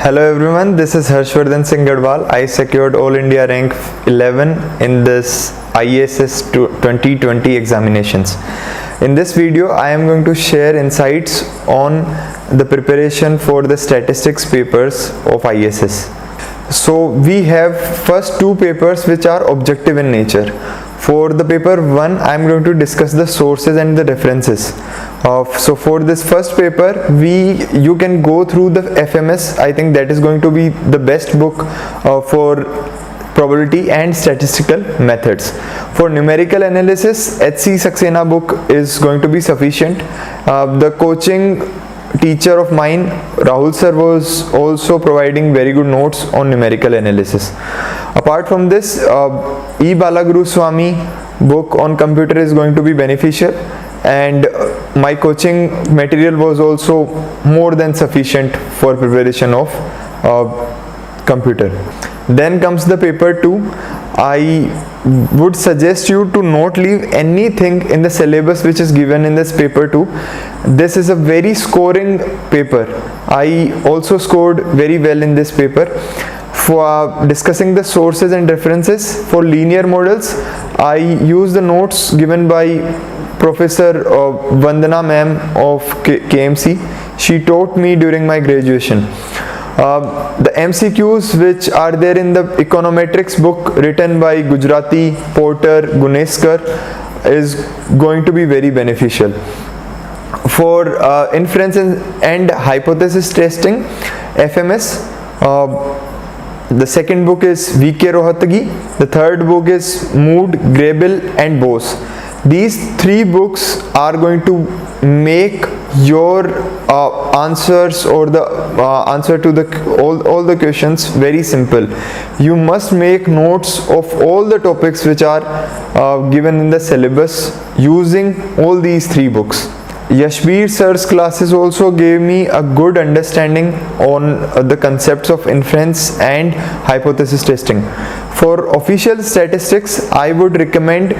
Hello everyone, this is Harshvardhan Singh Gadwal. I secured All India rank 11 in this IASS 2020 examinations. In this video, I am going to share insights on the preparation for the statistics papers of IASS. So we have first two papers which are objective in nature. For the paper 1, I am going to discuss the sources and the references. So for this first paper, you can go through the FMS. I think that is going to be the best book for probability and statistical methods. For numerical analysis, HC Saxena book is going to be sufficient. The coaching teacher of mine, Rahul sir, was also providing very good notes on numerical analysis. Apart from this, E. Balaguru Swami book on computer is going to be beneficial, and my coaching material was also more than sufficient for preparation of computer. Then comes the paper 2. I would suggest you to not leave anything in the syllabus which is given in this paper 2. This is a very scoring paper. I also scored very well in this paper. For discussing the sources and references for linear models, I use the notes given by Professor Vandana ma'am of KMC. She taught me during my graduation. The MCQs which are there in the econometrics book written by Gujarati, Porter, Guneskar is going to be very beneficial. For inference and hypothesis testing, FMS, the second book is VK Rohatgi, the third book is Mood, Grable and Bose. These three books are going to make your answers or the answer to all the questions very simple. You must make notes of all the topics which are given in the syllabus using all these three books. Yashbir sir's classes also gave me a good understanding on the concepts of inference and hypothesis testing. For official statistics, I would recommend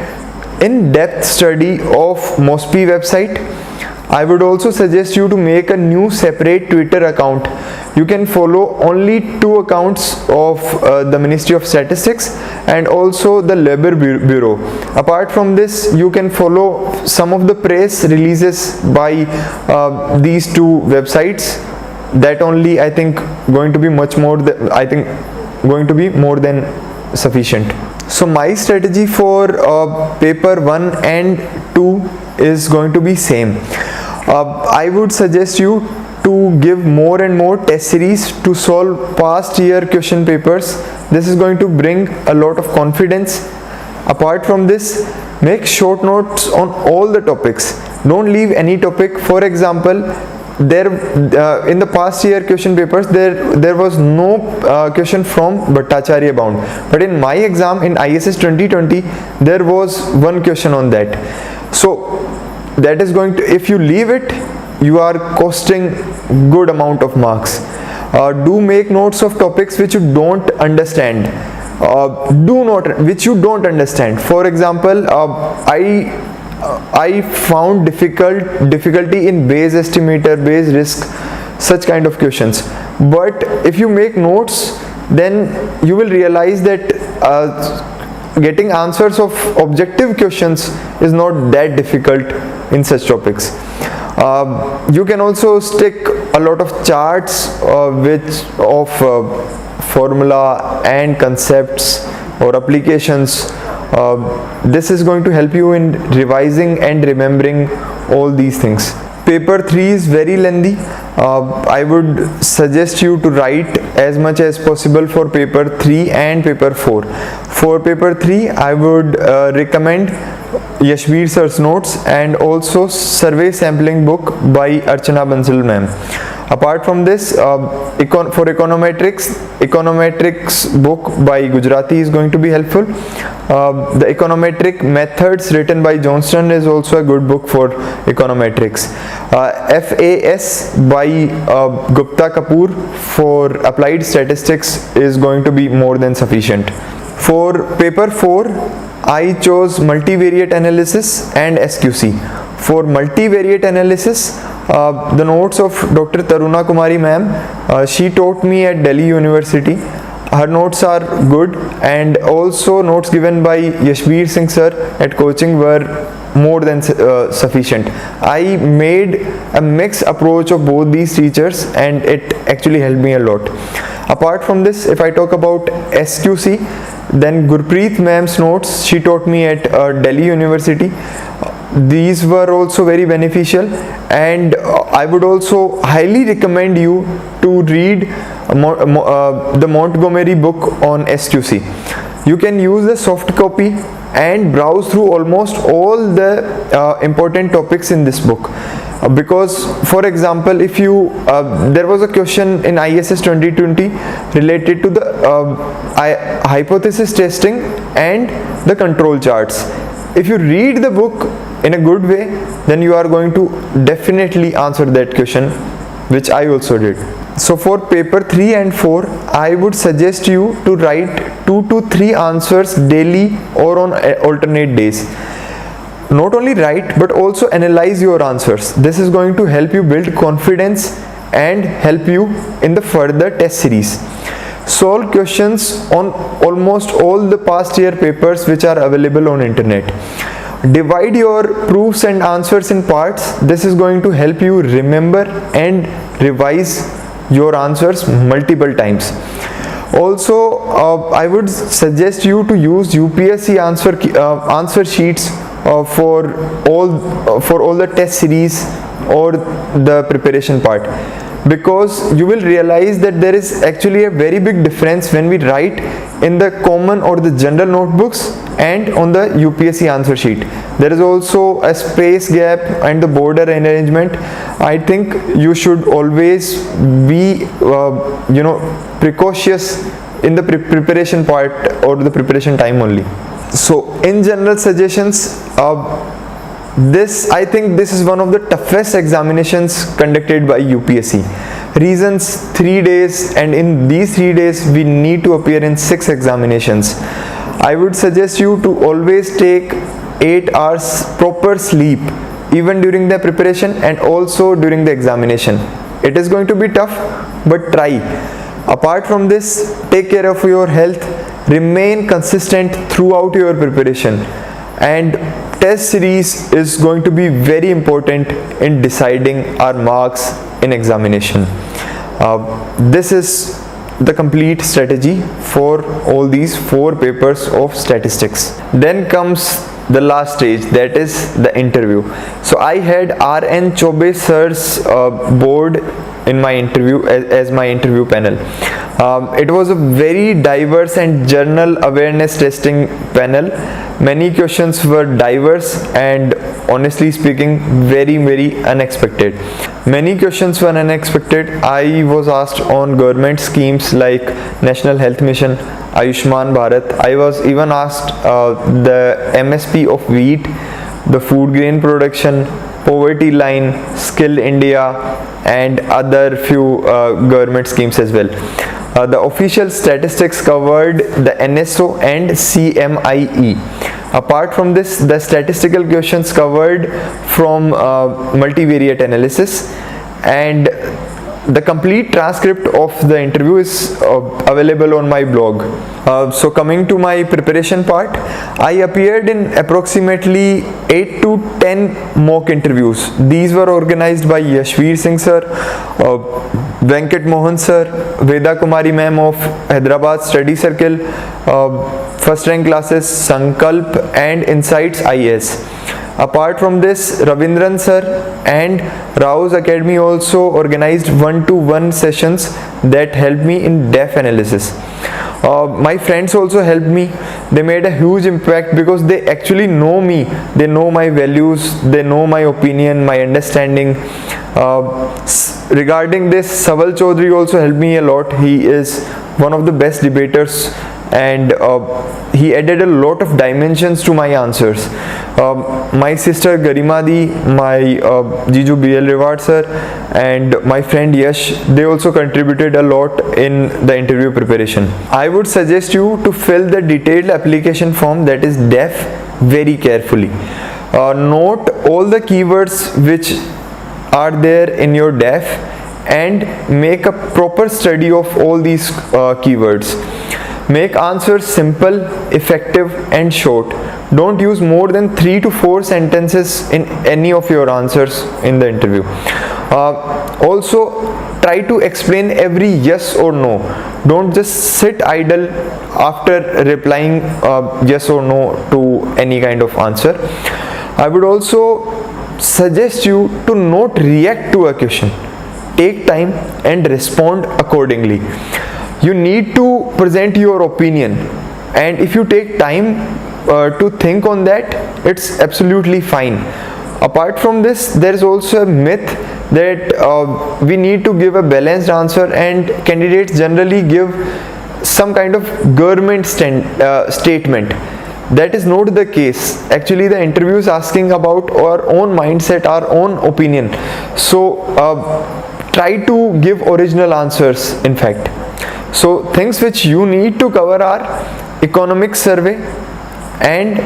in-depth study of MOSPI website. I would also suggest you to make a new separate Twitter account. You can follow only two accounts of the Ministry of Statistics and also the Labour Bureau. Apart from this, you can follow some of the press releases by these two websites. That only I think going to be more than sufficient. So my strategy for paper 1 and 2 is going to be same. I would suggest you to give more and more test series to solve past year question papers. This is going to bring a lot of confidence. Apart from this, make short notes on all the topics. Don't leave any topic. For example, there in the past year question papers there was no question from Bhattacharya bound, but in my exam in ISS 2020 there was one question on that. So that is going to, if you leave it, you are costing good amount of marks. Do make notes of topics which you don't understand. Which you don't understand. For example, I found difficulty in Bayes estimator, Bayes risk, such kind of questions. But if you make notes, then you will realize that getting answers of objective questions is not that difficult in such topics. You can also stick a lot of charts of formula and concepts or applications. This is going to help you in revising and remembering all these things. Paper 3 is very lengthy. I would suggest you to write as much as possible for paper 3 and paper 4. For paper 3, I would recommend Yashbir sir's notes and also survey sampling book by Archana Bansal ma'am. Apart from this, for econometrics book by Gujarati is going to be helpful. The econometric methods written by Johnston is also a good book for econometrics. FAS by Gupta Kapoor for applied statistics is going to be more than sufficient. For paper 4, I chose multivariate analysis and SQC. For multivariate analysis, The notes of Dr. Taruna Kumari ma'am, she taught me at Delhi University. Her notes are good, and also notes given by Yashbir Singh sir at coaching were more than sufficient. I made a mixed approach of both these teachers, and it actually helped me a lot. Apart from this, if I talk about SQC, then Gurpreet ma'am's notes she taught me at Delhi University. These were also very beneficial, and I would also highly recommend you to read the Montgomery book on SQC. You can use the soft copy and browse through almost all the important topics in this book. Because for example, if you there was a question in ISS 2020 related to the hypothesis testing and the control charts. If you read the book in a good way, then you are going to definitely answer that question, which I also did. So for paper 3 and 4, I would suggest you to write 2 to 3 answers daily or on alternate days. Not only write but also analyze your answers. This is going to help you build confidence and help you in the further test series. Solve questions on almost all the past year papers which are available on internet. Divide your proofs and answers in parts. This is going to help you remember and revise your answers multiple times. Also, I would suggest you to use UPSC answer sheets for all the test series or the preparation part, because you will realize that there is actually a very big difference when we write in the common or the general notebooks and on the UPSC answer sheet. There is also a space gap and the border arrangement. I think you should always be precautious in the preparation part or the preparation time only. So in general suggestions, I think this is one of the toughest examinations conducted by UPSC. Reasons: 3 days, and in these 3 days we need to appear in 6 examinations. I would suggest you to always take 8 hours proper sleep, even during the preparation and also during the examination. It is going to be tough, but try. Apart from this, take care of your health, remain consistent throughout your preparation, and test series is going to be very important in deciding our marks in examination. This is the complete strategy for all these 4 papers of statistics. Then comes the last stage, that is the interview. So I had RN Chobe sir's board in my interview as my interview panel. It was a very diverse and general awareness testing panel. Many questions were diverse and honestly speaking very unexpected. Many questions were unexpected. I was asked on government schemes like National Health Mission, Ayushman Bharat. I was even asked the MSP of wheat, the food grain production, poverty line, Skill India, and other few government schemes as well. The official statistics covered the NSO and CMIE. Apart from this, the statistical questions covered from multivariate analysis, and the complete transcript of the interview is available on my blog. So coming to my preparation part, I appeared in approximately 8 to 10 mock interviews. These were organized by Yashbir Singh sir, Venkat Mohan sir, Veda Kumari ma'am of Hyderabad Study Circle, first rank classes Sankalp and Insights IS. Apart from this, Ravindran sir and Rao's Academy also organized 1-to-1 sessions that helped me in depth analysis. My friends also helped me. They made a huge impact because they actually know me. They know my values, they know my opinion, my understanding. Regarding this, Saval Chaudhary also helped me a lot. He is one of the best debaters, and he added a lot of dimensions to my answers. My sister Garimadi, my Jiju BL Reward sir, and my friend Yash, they also contributed a lot in the interview preparation. I would suggest you to fill the detailed application form, that is DEF, very carefully. Note all the keywords which are there in your def and make a proper study of all these keywords. Make answers simple, effective and short. Don't use more than 3 to 4 sentences in any of your answers in the interview. Also try to explain every yes or no. Don't just sit idle after replying yes or no to any kind of answer. I would also suggest you to not react to a question. Take time and respond accordingly. You need to present your opinion, and if you take time to think on that, it's absolutely fine. Apart from this, there is also a myth that we need to give a balanced answer, and candidates generally give some kind of government statement. That is not the case. Actually, the interview is asking about our own mindset, our own opinion. So try to give original answers, in fact. So things which you need to cover are economic survey and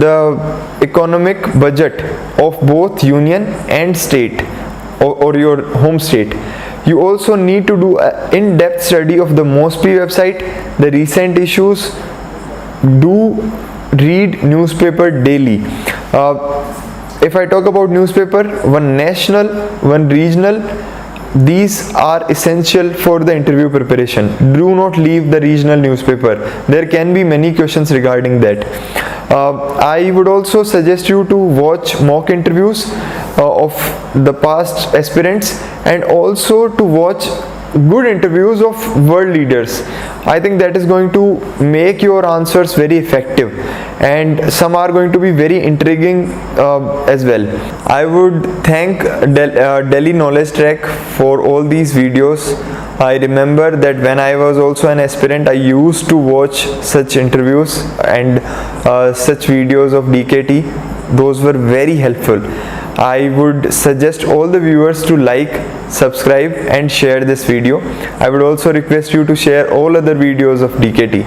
the economic budget of both union and state or your home state. You also need to do an in-depth study of the MOSPI website, the recent issues. Do read newspaper daily. If I talk about newspaper, one national, one regional, these are essential for the interview preparation. Do not leave the regional newspaper. There can be many questions regarding that. I would also suggest you to watch mock interviews of the past aspirants, and also to watch good interviews of world leaders. I think that is going to make your answers very effective, and some are going to be very intriguing as well. I would thank Delhi Knowledge Track for all these videos. I remember that when I was also an aspirant, I used to watch such interviews and such videos of DKT. Those were very helpful. I would suggest all the viewers to like, subscribe and share this video. I would also request you to share all other videos of DKT.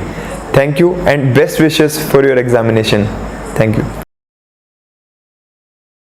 Thank you and best wishes for your examination. Thank you.